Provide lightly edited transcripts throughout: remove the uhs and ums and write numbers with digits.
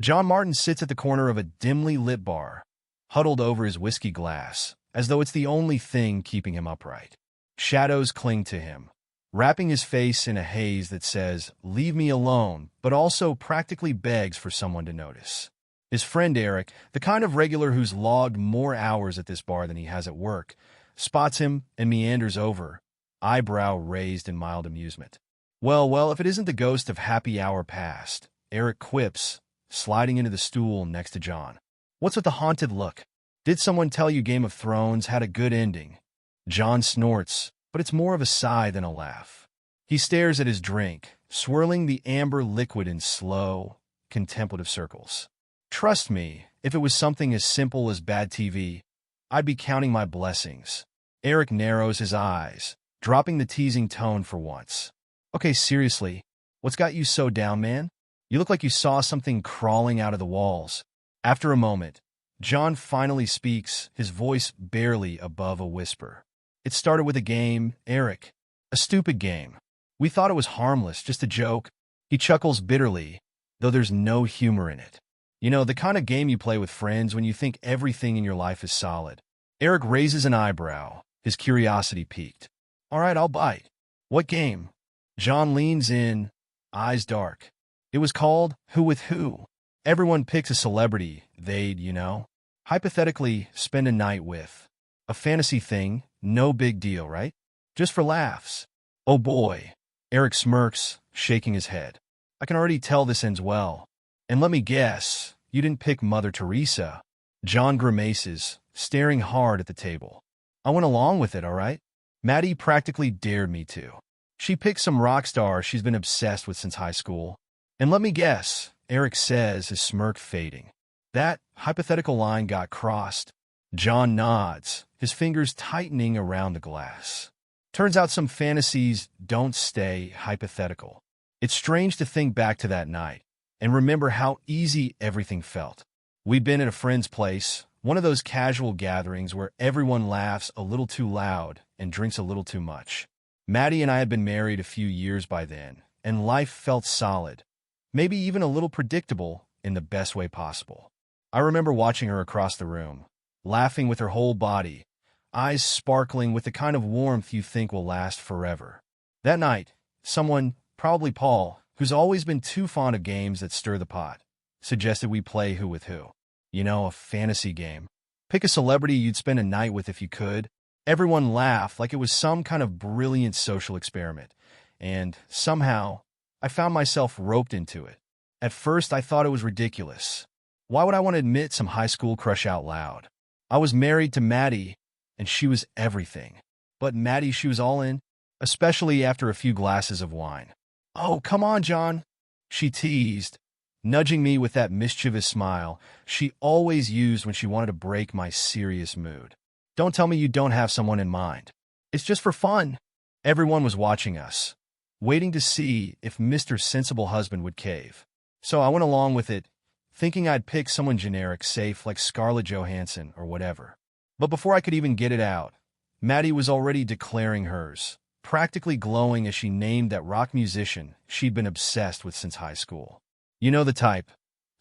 John Martin sits at the corner of a dimly lit bar, huddled over his whiskey glass, as though it's the only thing keeping him upright. Shadows cling to him, wrapping his face in a haze that says, "Leave me alone," but also practically begs for someone to notice. His friend Eric, the kind of regular who's logged more hours at this bar than he has at work, spots him and meanders over, eyebrow raised in mild amusement. Well, if it isn't the ghost of happy hour past," Eric quips, sliding into the stool next to John. "What's with the haunted look? Did someone tell you Game of Thrones had a good ending?" John snorts, but it's more of a sigh than a laugh. He stares at his drink, swirling the amber liquid in slow, contemplative circles. "Trust me, if it was something as simple as bad TV, I'd be counting my blessings." Eric narrows his eyes, dropping the teasing tone for once. "Okay, seriously, what's got you so down, man? You look like you saw something crawling out of the walls." After a moment, John finally speaks, his voice barely above a whisper. "It started with a game, Eric. A stupid game. We thought it was harmless, just a joke." He chuckles bitterly, though there's no humor in it. "You know, the kind of game you play with friends when you think everything in your life is solid." Eric raises an eyebrow, his curiosity piqued. "All right, I'll bite. What game?" John leans in, eyes dark. "It was called Who with Who. Everyone picks a celebrity they'd, hypothetically spend a night with. A fantasy thing, no big deal, right? Just for laughs." "Oh boy." Eric smirks, shaking his head. "I can already tell this ends well. And let me guess, you didn't pick Mother Teresa." John grimaces, staring hard at the table. "I went along with it, all right? Maddie practically dared me to. She picked some rock star she's been obsessed with since high school. And let me guess," Eric says, his smirk fading. "That hypothetical line got crossed." John nods, his fingers tightening around the glass. "Turns out some fantasies don't stay hypothetical." It's strange to think back to that night and remember how easy everything felt. We'd been at a friend's place, one of those casual gatherings where everyone laughs a little too loud and drinks a little too much. Maddie and I had been married a few years by then, and life felt solid, maybe even a little predictable in the best way possible. I remember watching her across the room, laughing with her whole body, eyes sparkling with the kind of warmth you think will last forever. That night, someone, probably Paul, who's always been too fond of games that stir the pot, suggested we play Who with Who. A fantasy game. Pick a celebrity you'd spend a night with if you could. Everyone laughed like it was some kind of brilliant social experiment, and somehow, I found myself roped into it. At first, I thought it was ridiculous. Why would I want to admit some high school crush out loud? I was married to Maddie, and she was everything. But Maddie, she was all in, especially after a few glasses of wine. "Oh, come on, John," she teased, nudging me with that mischievous smile she always used when she wanted to break my serious mood. "Don't tell me you don't have someone in mind. It's just for fun." Everyone was watching us, waiting to see if Mr. Sensible Husband would cave. So I went along with it, thinking I'd pick someone generic, safe, like Scarlett Johansson or whatever. But before I could even get it out, Maddie was already declaring hers, practically glowing as she named that rock musician she'd been obsessed with since high school. You know the type.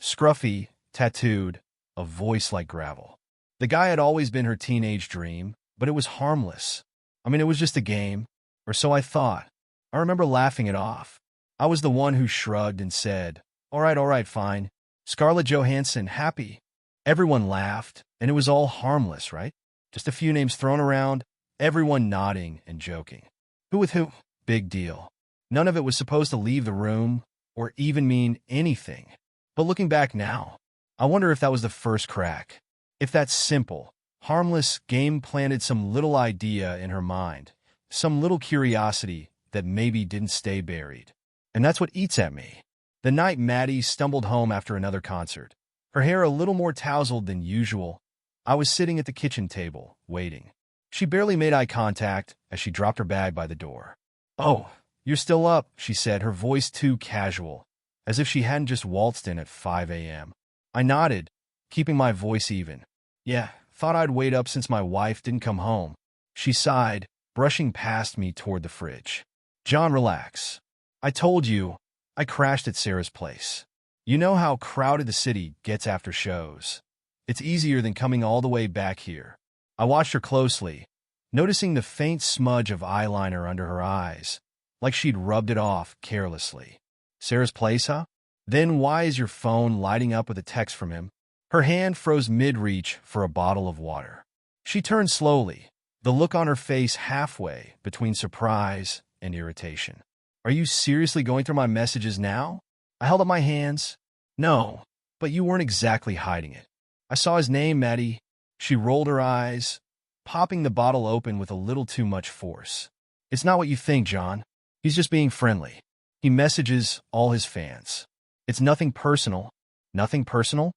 Scruffy, tattooed, a voice like gravel. The guy had always been her teenage dream, but it was harmless. It was just a game, or so I thought. I remember laughing it off. I was the one who shrugged and said, all right, fine. Scarlett Johansson, happy." Everyone laughed, and it was all harmless, right? Just a few names thrown around, everyone nodding and joking. Who with who? Big deal. None of it was supposed to leave the room or even mean anything. But looking back now, I wonder if that was the first crack. If that simple, harmless game planted some little idea in her mind, some little curiosity that maybe didn't stay buried. And that's what eats at me. The night Maddie stumbled home after another concert, her hair a little more tousled than usual, I was sitting at the kitchen table, waiting. She barely made eye contact as she dropped her bag by the door. "Oh, you're still up," she said, her voice too casual, as if she hadn't just waltzed in at 5 a.m. I nodded, keeping my voice even. "Yeah, thought I'd wait up since my wife didn't come home." She sighed, brushing past me toward the fridge. "John, relax. I told you, I crashed at Sarah's place. You know how crowded the city gets after shows. It's easier than coming all the way back here. I watched her closely, noticing the faint smudge of eyeliner under her eyes, like she'd rubbed it off carelessly. Sarah's place, huh? Then why is your phone lighting up with a text from him? Her hand froze mid-reach for a bottle of water. She turned slowly, the look on her face halfway between surprise and irritation. Are you seriously going through my messages now? I held up my hands. No, but you weren't exactly hiding it. I saw his name, Maddie. She rolled her eyes, popping the bottle open with a little too much force. It's not what you think, John. He's just being friendly. He messages all his fans. It's nothing personal. Nothing personal?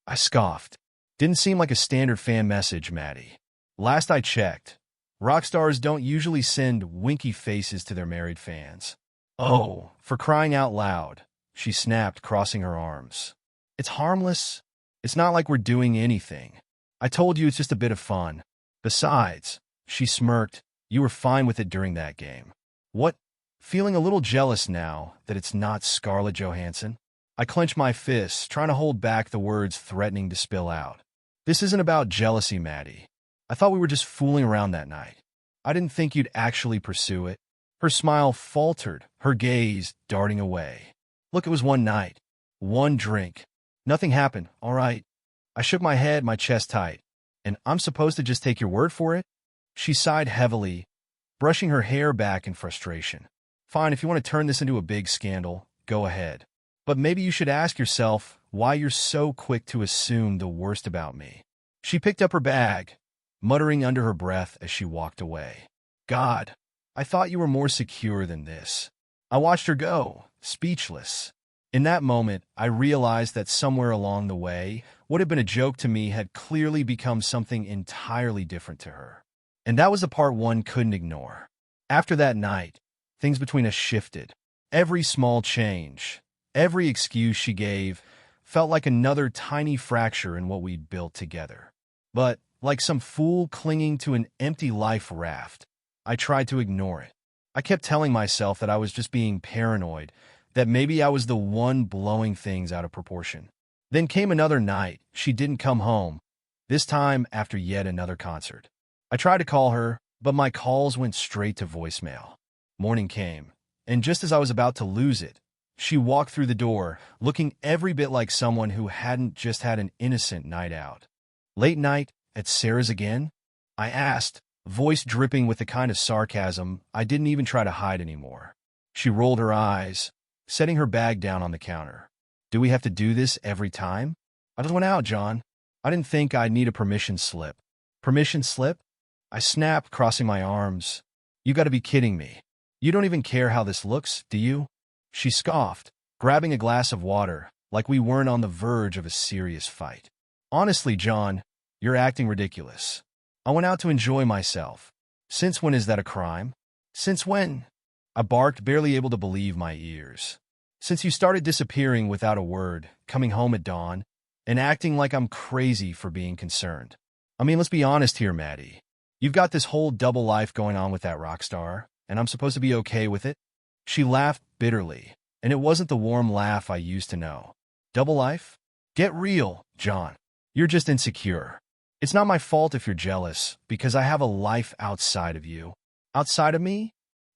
I scoffed. Didn't seem like a standard fan message, Maddie. Last I checked, rock stars don't usually send winky faces to their married fans. Oh, for crying out loud, she snapped, crossing her arms. It's harmless. It's not like we're doing anything. I told you it's just a bit of fun. Besides, she smirked, you were fine with it during that game. What? Feeling a little jealous now that it's not Scarlett Johansson? I clenched my fists, trying to hold back the words threatening to spill out. This isn't about jealousy, Maddie. I thought we were just fooling around that night. I didn't think you'd actually pursue it. Her smile faltered, her gaze darting away. Look, it was one night. One drink. Nothing happened, all right? I shook my head, my chest tight. And I'm supposed to just take your word for it? She sighed heavily, brushing her hair back in frustration. Fine, if you want to turn this into a big scandal, go ahead. But maybe you should ask yourself why you're so quick to assume the worst about me. She picked up her bag, muttering under her breath as she walked away. God, I thought you were more secure than this. I watched her go, speechless. In that moment, I realized that somewhere along the way, what had been a joke to me had clearly become something entirely different to her. And that was the part one couldn't ignore. After that night, things between us shifted. Every small change, every excuse she gave, felt like another tiny fracture in what we'd built together. But, like some fool clinging to an empty life raft, I tried to ignore it. I kept telling myself that I was just being paranoid, that maybe I was the one blowing things out of proportion. Then came another night. She didn't come home, this time after yet another concert. I tried to call her, but my calls went straight to voicemail. Morning came, and just as I was about to lose it, she walked through the door, looking every bit like someone who hadn't just had an innocent night out. Late night at Sarah's again? I asked, voice dripping with the kind of sarcasm I didn't even try to hide anymore. She rolled her eyes, setting her bag down on the counter. Do we have to do this every time? I just went out, John. I didn't think I'd need a permission slip. Permission slip? I snapped, crossing my arms. You gotta be kidding me. You don't even care how this looks, do you? She scoffed, grabbing a glass of water, like we weren't on the verge of a serious fight. Honestly, John, you're acting ridiculous. I went out to enjoy myself. Since when is that a crime? Since when? I barked, barely able to believe my ears. Since you started disappearing without a word, coming home at dawn, and acting like I'm crazy for being concerned. I mean, let's be honest here, Maddie. You've got this whole double life going on with that rock star, and I'm supposed to be okay with it? She laughed bitterly, and it wasn't the warm laugh I used to know. Double life? Get real, John. You're just insecure. It's not my fault if you're jealous, because I have a life outside of you. Outside of me?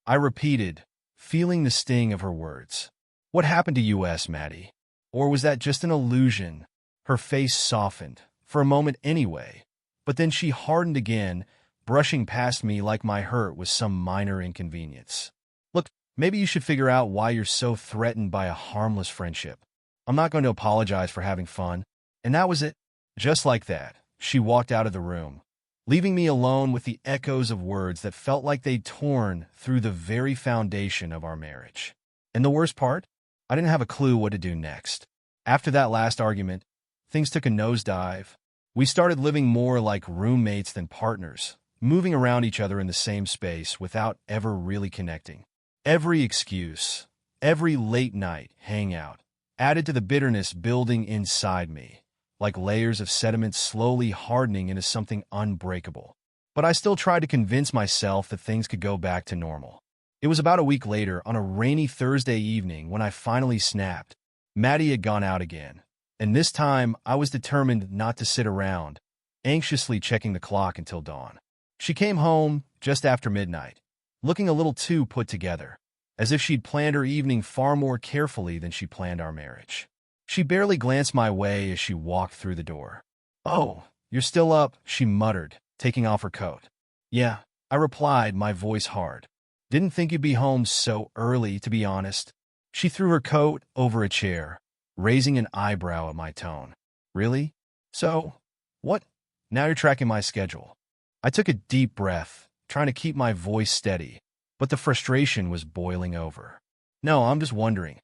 I repeated, feeling the sting of her words. What happened to US, Maddie? Or was that just an illusion? Her face softened, for a moment anyway, but then she hardened again, brushing past me like my hurt was some minor inconvenience. Look, maybe you should figure out why you're so threatened by a harmless friendship. I'm not going to apologize for having fun. And that was it. Just like that, she walked out of the room, leaving me alone with the echoes of words that felt like they'd torn through the very foundation of our marriage. And the worst part? I didn't have a clue what to do next. After that last argument, things took a nosedive. We started living more like roommates than partners, moving around each other in the same space without ever really connecting. Every excuse, every late night hangout, added to the bitterness building inside me, like layers of sediment slowly hardening into something unbreakable. But I still tried to convince myself that things could go back to normal. It was about a week later, on a rainy Thursday evening, when I finally snapped. Maddie had gone out again, and this time I was determined not to sit around, anxiously checking the clock until dawn. She came home just after midnight, looking a little too put together, as if she'd planned her evening far more carefully than she planned our marriage. She barely glanced my way as she walked through the door. "Oh, you're still up," she muttered, taking off her coat. "Yeah," I replied, my voice hard. "Didn't think you'd be home so early, to be honest." She threw her coat over a chair, raising an eyebrow at my tone. "Really? So, what? Now you're tracking my schedule." I took a deep breath, trying to keep my voice steady, but the frustration was boiling over. "No, I'm just wondering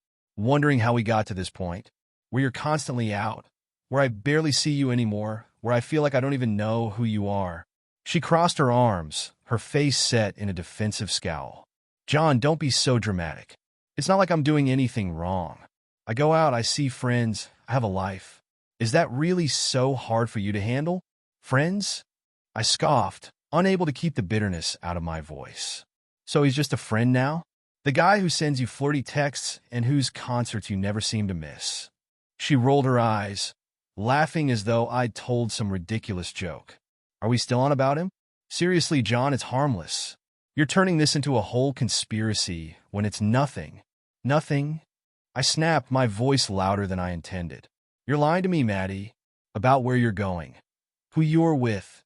how we got to this point, where you're constantly out, where I barely see you anymore, where I feel like I don't even know who you are." She crossed her arms, her face set in a defensive scowl. "John, don't be so dramatic. It's not like I'm doing anything wrong. I go out, I see friends, I have a life. Is that really so hard for you to handle? Friends?" I scoffed, unable to keep the bitterness out of my voice. "So he's just a friend now? The guy who sends you flirty texts and whose concerts you never seem to miss?" She rolled her eyes, laughing as though I'd told some ridiculous joke. "Are we still on about him? Seriously, John, it's harmless. You're turning this into a whole conspiracy when it's nothing." "Nothing?" I snapped, my voice louder than I intended. "You're lying to me, Maddie, about where you're going, who you're with.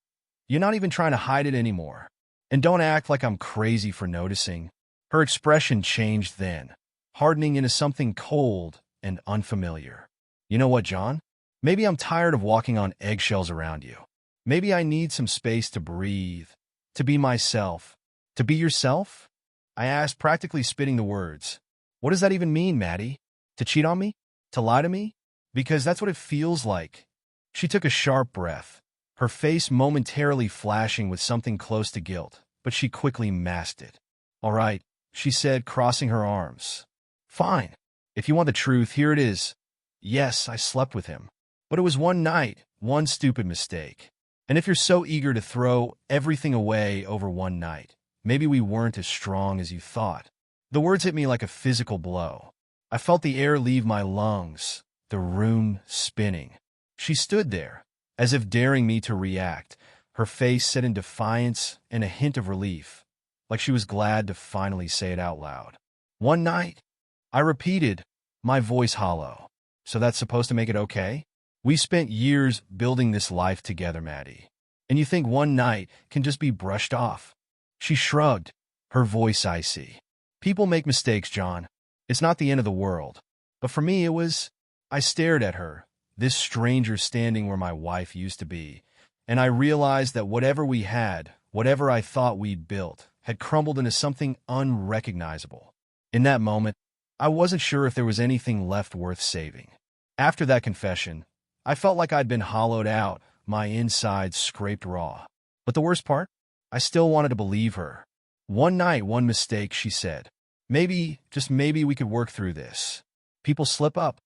You're not even trying to hide it anymore. And don't act like I'm crazy for noticing." Her expression changed then, hardening into something cold and unfamiliar. "You know what, John? Maybe I'm tired of walking on eggshells around you. Maybe I need some space to breathe, to be myself." "To be yourself?" I asked, practically spitting the words. "What does that even mean, Maddie? To cheat on me? To lie to me? Because that's what it feels like." She took a sharp breath, her face momentarily flashing with something close to guilt, but she quickly masked it. "All right," she said, crossing her arms. "Fine. If you want the truth, here it is. Yes, I slept with him. But it was one night, one stupid mistake. And if you're so eager to throw everything away over one night, maybe we weren't as strong as you thought." The words hit me like a physical blow. I felt the air leave my lungs, the room spinning. She stood there, as if daring me to react, her face set in defiance and a hint of relief, like she was glad to finally say it out loud. "One night?" I repeated, my voice hollow. "So that's supposed to make it okay? We spent years building this life together, Maddie. And you think one night can just be brushed off?" She shrugged, her voice icy. "People make mistakes, John. It's not the end of the world. But for me, it was." I stared at her, this stranger standing where my wife used to be, and I realized that whatever we had, whatever I thought we'd built, had crumbled into something unrecognizable. In that moment, I wasn't sure if there was anything left worth saving. After that confession, I felt like I'd been hollowed out, my insides scraped raw. But the worst part? I still wanted to believe her. "One night, one mistake," she said. "Maybe, just maybe we could work through this. People slip up,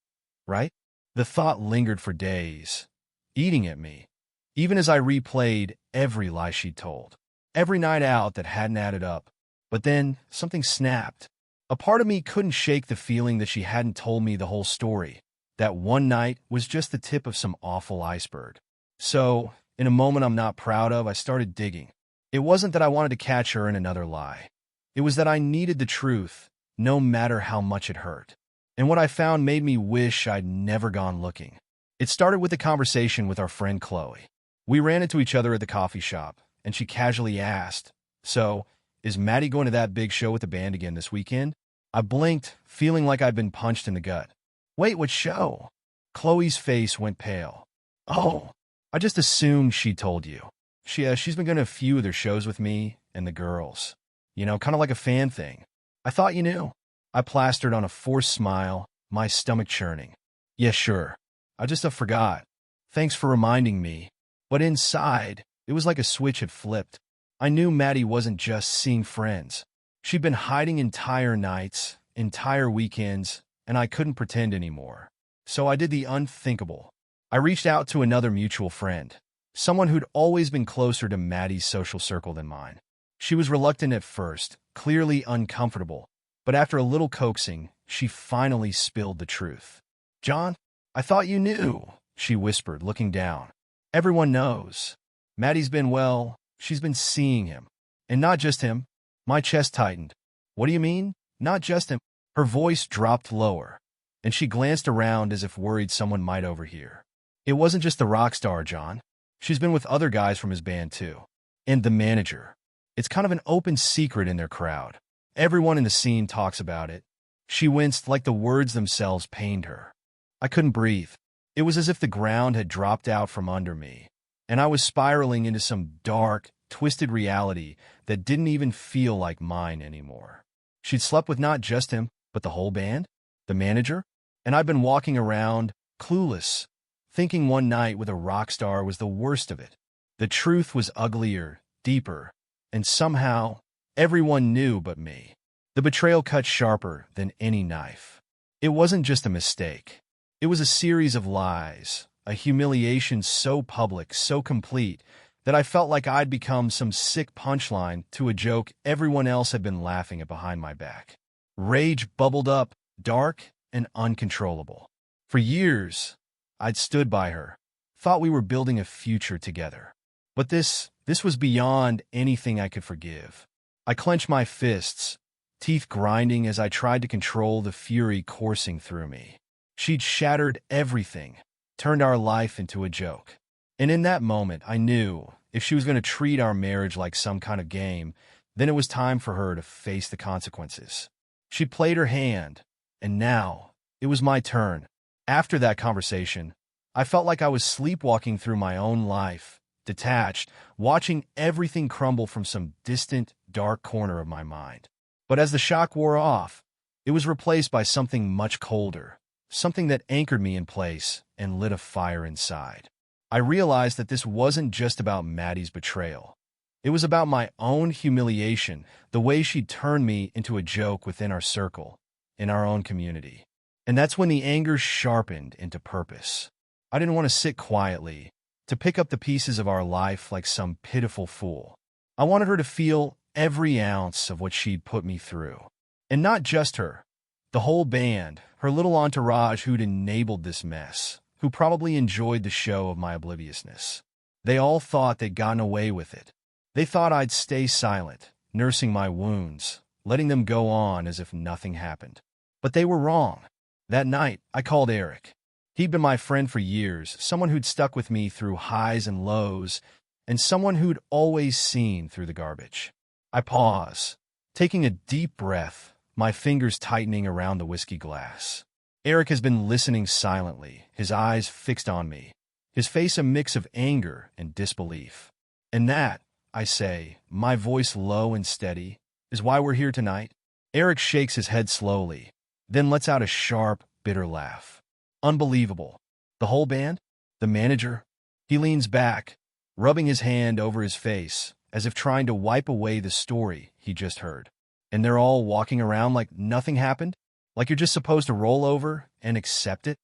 right?" The thought lingered for days, eating at me, even as I replayed every lie she'd told, every night out that hadn't added up. But then something snapped. A part of me couldn't shake the feeling that she hadn't told me the whole story, that one night was just the tip of some awful iceberg. So, in a moment I'm not proud of, I started digging. It wasn't that I wanted to catch her in another lie. It was that I needed the truth, no matter how much it hurt. And what I found made me wish I'd never gone looking. It started with a conversation with our friend Chloe. We ran into each other at the coffee shop, and she casually asked, "So, is Maddie going to that big show with the band again this weekend?" I blinked, feeling like I'd been punched in the gut. "Wait, what show?" Chloe's face went pale. "Oh, I just assumed she told you. She's been going to a few of their shows with me and the girls. You know, kind of like a fan thing. I thought you knew." I plastered on a forced smile, my stomach churning. "Yeah, sure. I just forgot. Thanks for reminding me." But inside, it was like a switch had flipped. I knew Maddie wasn't just seeing friends. She'd been hiding entire nights, entire weekends, and I couldn't pretend anymore. So I did the unthinkable. I reached out to another mutual friend, someone who'd always been closer to Maddie's social circle than mine. She was reluctant at first, clearly uncomfortable, but after a little coaxing, she finally spilled the truth. John, I thought you knew, she whispered, looking down. Everyone knows. Maddie's been, well, she's been seeing him. And not just him. My chest tightened. What do you mean? Not just him. Her voice dropped lower, and she glanced around as if worried someone might overhear. It wasn't just the rock star, John. She's been with other guys from his band, too. And the manager. It's kind of an open secret in their crowd. Everyone in the scene talks about it. She winced like the words themselves pained her. I couldn't breathe. It was as if the ground had dropped out from under me, and I was spiraling into some dark, twisted reality that didn't even feel like mine anymore. She'd slept with not just him, but the whole band, the manager, and I'd been walking around, clueless, thinking one night with a rock star was the worst of it. The truth was uglier, deeper, and somehow everyone knew but me. The betrayal cut sharper than any knife. It wasn't just a mistake. It was a series of lies, a humiliation so public, so complete, that I felt like I'd become some sick punchline to a joke everyone else had been laughing at behind my back. Rage bubbled up, dark and uncontrollable. For years, I'd stood by her, thought we were building a future together. But this was beyond anything I could forgive. I clenched my fists, teeth grinding as I tried to control the fury coursing through me. She'd shattered everything, turned our life into a joke. And in that moment, I knew if she was going to treat our marriage like some kind of game, then it was time for her to face the consequences. She played her hand, and now it was my turn. After that conversation, I felt like I was sleepwalking through my own life, detached, watching everything crumble from some distant, dark corner of my mind. But as the shock wore off, it was replaced by something much colder, something that anchored me in place and lit a fire inside. I realized that this wasn't just about Maddie's betrayal. It was about my own humiliation, the way she'd turned me into a joke within our circle, in our own community. And that's when the anger sharpened into purpose. I didn't want to sit quietly, to pick up the pieces of our life like some pitiful fool. I wanted her to feel every ounce of what she'd put me through. And not just her. The whole band, her little entourage who'd enabled this mess, who probably enjoyed the show of my obliviousness. They all thought they'd gotten away with it. They thought I'd stay silent, nursing my wounds, letting them go on as if nothing happened. But they were wrong. That night, I called Eric. He'd been my friend for years, someone who'd stuck with me through highs and lows, and someone who'd always seen through the garbage. I pause, taking a deep breath, my fingers tightening around the whiskey glass. Eric has been listening silently, his eyes fixed on me, his face a mix of anger and disbelief. And that, I say, my voice low and steady, is why we're here tonight. Eric shakes his head slowly, then lets out a sharp, bitter laugh. Unbelievable. The whole band? The manager? He leans back, rubbing his hand over his face, as if trying to wipe away the story he just heard. And they're all walking around like nothing happened? Like you're just supposed to roll over and accept it?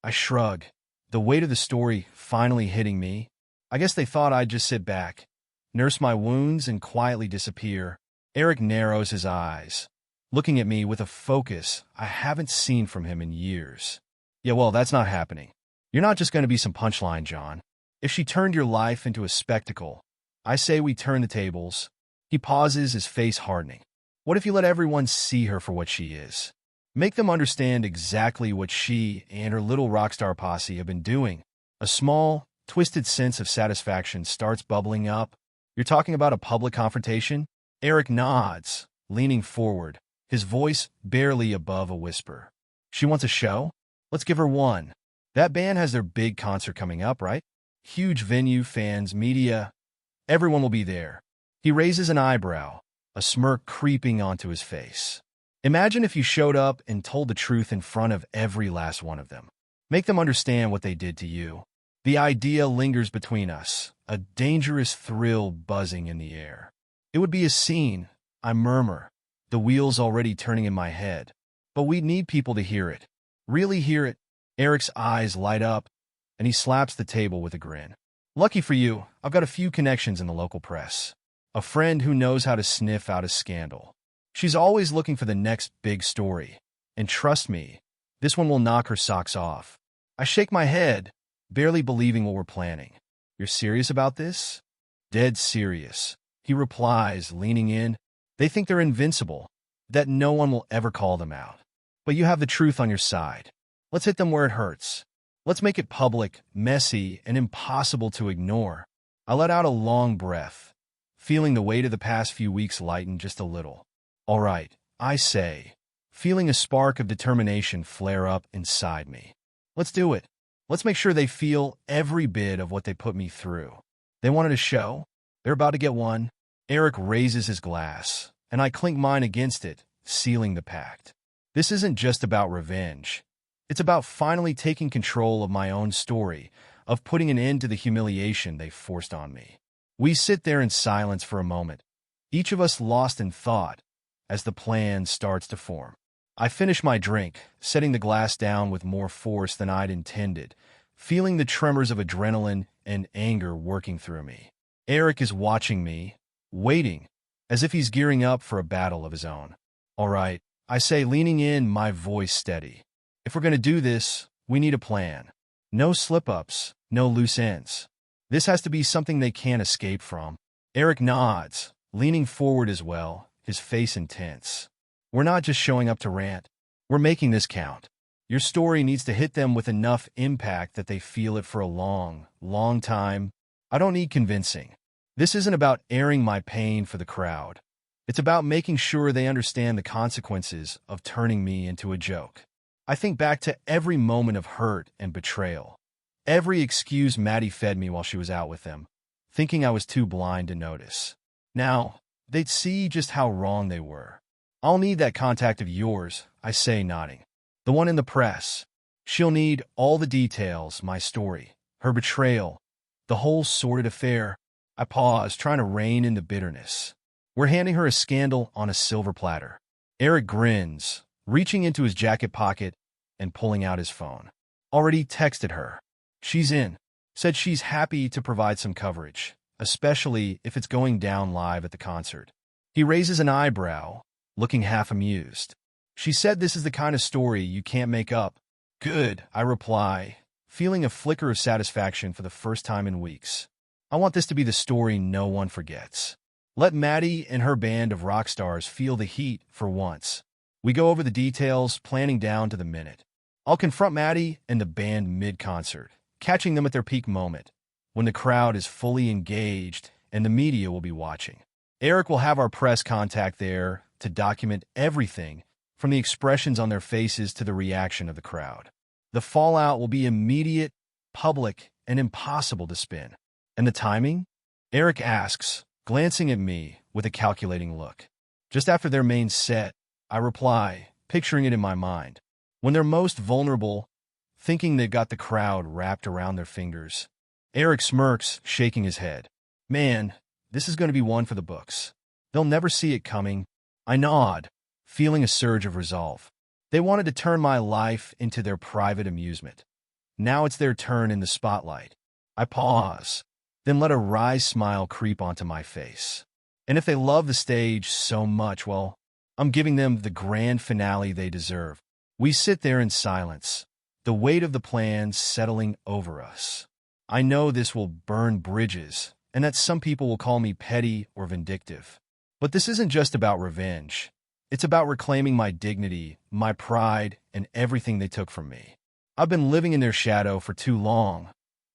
I shrug, the weight of the story finally hitting me. I guess they thought I'd just sit back, nurse my wounds, and quietly disappear. Eric narrows his eyes, looking at me with a focus I haven't seen from him in years. Yeah, well, that's not happening. You're not just going to be some punchline, John. If she turned your life into a spectacle, I say we turn the tables. He pauses, his face hardening. What if you let everyone see her for what she is? Make them understand exactly what she and her little rock star posse have been doing. A small, twisted sense of satisfaction starts bubbling up. You're talking about a public confrontation? Eric nods, leaning forward, his voice barely above a whisper. She wants a show? Let's give her one. That band has their big concert coming up, right? Huge venue, fans, media. Everyone will be there. He raises an eyebrow, a smirk creeping onto his face. Imagine if you showed up and told the truth in front of every last one of them. Make them understand what they did to you. The idea lingers between us, a dangerous thrill buzzing in the air. It would be a scene, I murmur, the wheels already turning in my head. But we'd need people to hear it. Really hear it. Eric's eyes light up, and he slaps the table with a grin. Lucky for you, I've got a few connections in the local press. A friend who knows how to sniff out a scandal. She's always looking for the next big story. And trust me, This one will knock her socks off. I shake my head, barely believing what we're planning. You're serious about this? Dead serious. He replies, leaning in. They think they're invincible, that no one will ever call them out. But you have the truth on your side. Let's hit them where it hurts. Let's make it public, messy, and impossible to ignore. I let out a long breath, feeling the weight of the past few weeks lighten just a little. All right, I say, feeling a spark of determination flare up inside me. Let's do it. Let's make sure they feel every bit of what they put me through. They wanted a show. They're about to get one. Eric raises his glass, and I clink mine against it, sealing the pact. This isn't just about revenge. It's about finally taking control of my own story, of putting an end to the humiliation they forced on me. We sit there in silence for a moment, each of us lost in thought, as the plan starts to form. I finish my drink, setting the glass down with more force than I'd intended, feeling the tremors of adrenaline and anger working through me. Eric is watching me, waiting, as if he's gearing up for a battle of his own. All right, I say, leaning in, my voice steady. If we're going to do this, we need a plan. No slip-ups, no loose ends. This has to be something they can't escape from. Eric nods, leaning forward as well, his face intense. We're not just showing up to rant. We're making this count. Your story needs to hit them with enough impact that they feel it for a long, long time. I don't need convincing. This isn't about airing my pain for the crowd. It's about making sure they understand the consequences of turning me into a joke. I think back to every moment of hurt and betrayal. Every excuse Maddie fed me while she was out with them, thinking I was too blind to notice. Now, they'd see just how wrong they were. I'll need that contact of yours, I say, nodding. The one in the press. She'll need all the details, my story, her betrayal, the whole sordid affair. I pause, trying to rein in the bitterness. We're handing her a scandal on a silver platter. Eric grins, reaching into his jacket pocket and pulling out his phone. Already texted her. She's in. Said she's happy to provide some coverage, especially if it's going down live at the concert. He raises an eyebrow, looking half amused. She said this is the kind of story you can't make up. Good, I reply, feeling a flicker of satisfaction for the first time in weeks. I want this to be the story no one forgets. Let Maddie and her band of rock stars feel the heat for once. We go over the details, planning down to the minute. I'll confront Maddie and the band mid-concert, catching them at their peak moment, when the crowd is fully engaged and the media will be watching. Eric will have our press contact there to document everything, from the expressions on their faces to the reaction of the crowd. The fallout will be immediate, public, and impossible to spin. And the timing? Eric asks, glancing at me with a calculating look. Just after their main set, I reply, picturing it in my mind. When they're most vulnerable, thinking they've got the crowd wrapped around their fingers. Eric smirks, shaking his head. Man, this is going to be one for the books. They'll never see it coming. I nod, feeling a surge of resolve. They wanted to turn my life into their private amusement. Now it's their turn in the spotlight. I pause, then let a wry smile creep onto my face. And if they love the stage so much, well, I'm giving them the grand finale they deserve. We sit there in silence, the weight of the plan settling over us. I know this will burn bridges, and that some people will call me petty or vindictive. But this isn't just about revenge. It's about reclaiming my dignity, my pride, and everything they took from me. I've been living in their shadow for too long,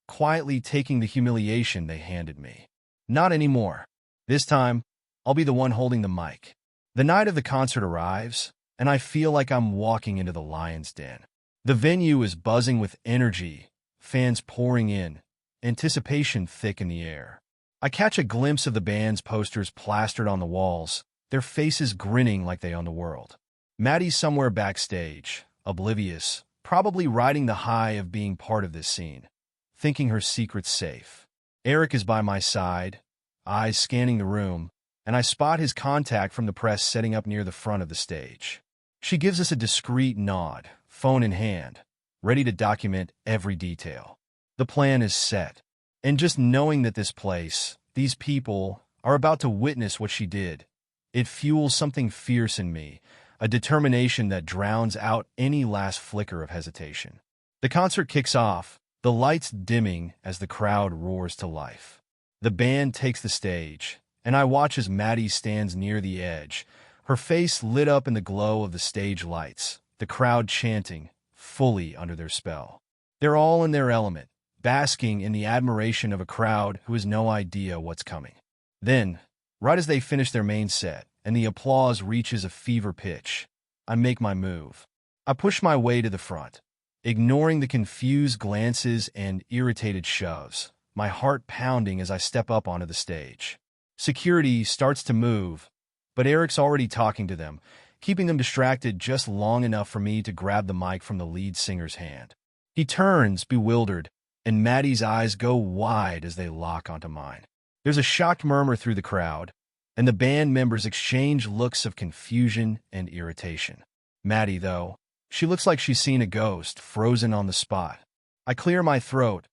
quietly taking the humiliation they handed me. Not anymore. This time, I'll be the one holding the mic. The night of the concert arrives, and I feel like I'm walking into the lion's den. The venue is buzzing with energy, fans pouring in, anticipation thick in the air. I catch a glimpse of the band's posters plastered on the walls, their faces grinning like they own the world. Maddie's somewhere backstage, oblivious, probably riding the high of being part of this scene, thinking her secret's safe. Eric is by my side, eyes scanning the room, and I spot his contact from the press setting up near the front of the stage. She gives us a discreet nod, phone in hand, ready to document every detail. The plan is set, and just knowing that this place, these people, are about to witness what she did, it fuels something fierce in me, a determination that drowns out any last flicker of hesitation. The concert kicks off, the lights dimming as the crowd roars to life. The band takes the stage, and I watch as Maddie stands near the edge, her face lit up in the glow of the stage lights, the crowd chanting, fully under their spell. They're all in their element, basking in the admiration of a crowd who has no idea what's coming. Then, right as they finish their main set, and the applause reaches a fever pitch, I make my move. I push my way to the front, ignoring the confused glances and irritated shoves, my heart pounding as I step up onto the stage. Security starts to move, but Eric's already talking to them, keeping them distracted just long enough for me to grab the mic from the lead singer's hand. He turns, bewildered, and Maddie's eyes go wide as they lock onto mine. There's a shocked murmur through the crowd, and the band members exchange looks of confusion and irritation. Maddie, though, she looks like she's seen a ghost, frozen on the spot. I clear my throat,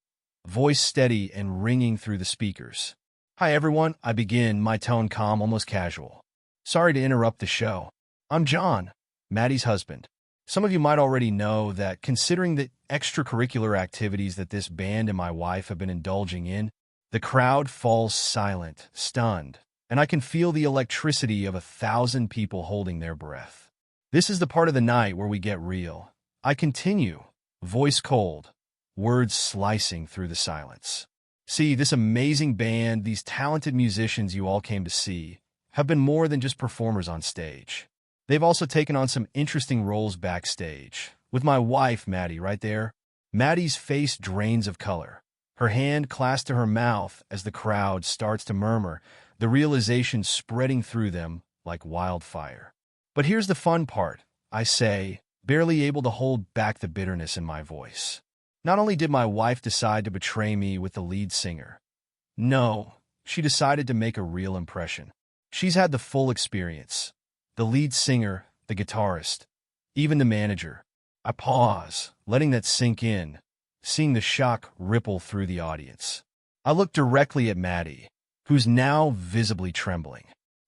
voice steady and ringing through the speakers. "Hi everyone," I begin, my tone calm, almost casual. "Sorry to interrupt the show. I'm John, Maddie's husband. Some of you might already know that considering the extracurricular activities that this band and my wife have been indulging in, the crowd falls silent, stunned, and I can feel the electricity of 1,000 people holding their breath. This is the part of the night where we get real. I continue, voice cold, words slicing through the silence. See, this amazing band, these talented musicians you all came to see, have been more than just performers on stage. They've also taken on some interesting roles backstage. With my wife, Maddie, right there. Maddie's face drains of color, her hand clasped to her mouth as the crowd starts to murmur, the realization spreading through them like wildfire. But here's the fun part, I say, barely able to hold back the bitterness in my voice. Not only did my wife decide to betray me with the lead singer, no, she decided to make a real impression. She's had the full experience. The lead singer, the guitarist, even the manager. I pause, letting that sink in, seeing the shock ripple through the audience. I look directly at Maddie, who's now visibly trembling.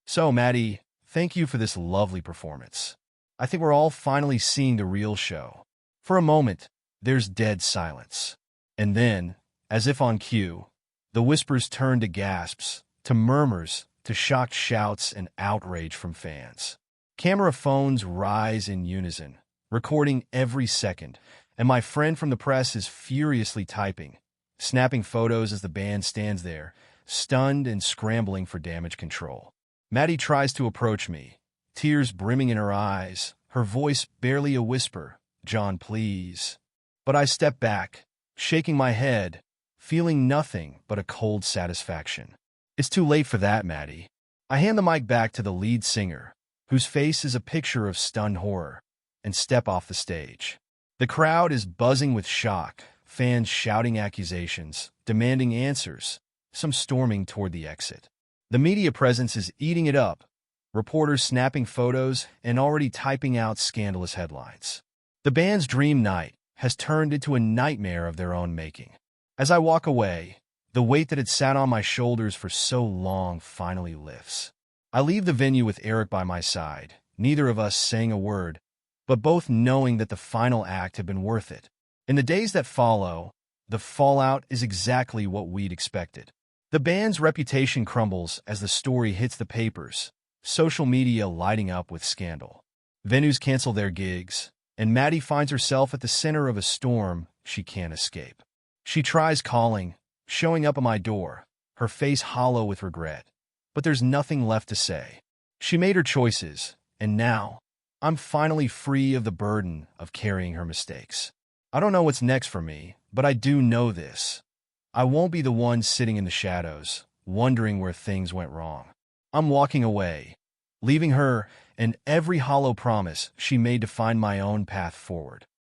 "So, Maddie, thank you for this lovely performance. I think we're all finally seeing the real show." For a moment, there's dead silence. And then, as if on cue, the whispers turn to gasps, to murmurs, to shocked shouts and outrage from fans. Camera phones rise in unison, recording every second, and my friend from the press is furiously typing, snapping photos as the band stands there, stunned and scrambling for damage control. Maddie tries to approach me, tears brimming in her eyes, her voice barely a whisper, "John, please." But I step back, shaking my head, feeling nothing but a cold satisfaction. "It's too late for that, Maddie." I hand the mic back to the lead singer, whose face is a picture of stunned horror, and step off the stage. The crowd is buzzing with shock, fans shouting accusations, demanding answers, some storming toward the exit. The media presence is eating it up, reporters snapping photos and already typing out scandalous headlines. The band's dream night has turned into a nightmare of their own making. As I walk away, the weight that had sat on my shoulders for so long finally lifts. I leave the venue with Eric by my side, neither of us saying a word, but both knowing that the final act had been worth it. In the days that follow, the fallout is exactly what we'd expected. The band's reputation crumbles as the story hits the papers, social media lighting up with scandal. Venues cancel their gigs, and Maddie finds herself at the center of a storm she can't escape. She tries calling, showing up at my door, her face hollow with regret. But there's nothing left to say. She made her choices, and now, I'm finally free of the burden of carrying her mistakes. I don't know what's next for me, but I do know this. I won't be the one sitting in the shadows, wondering where things went wrong. I'm walking away, leaving her and every hollow promise she made to find my own path forward.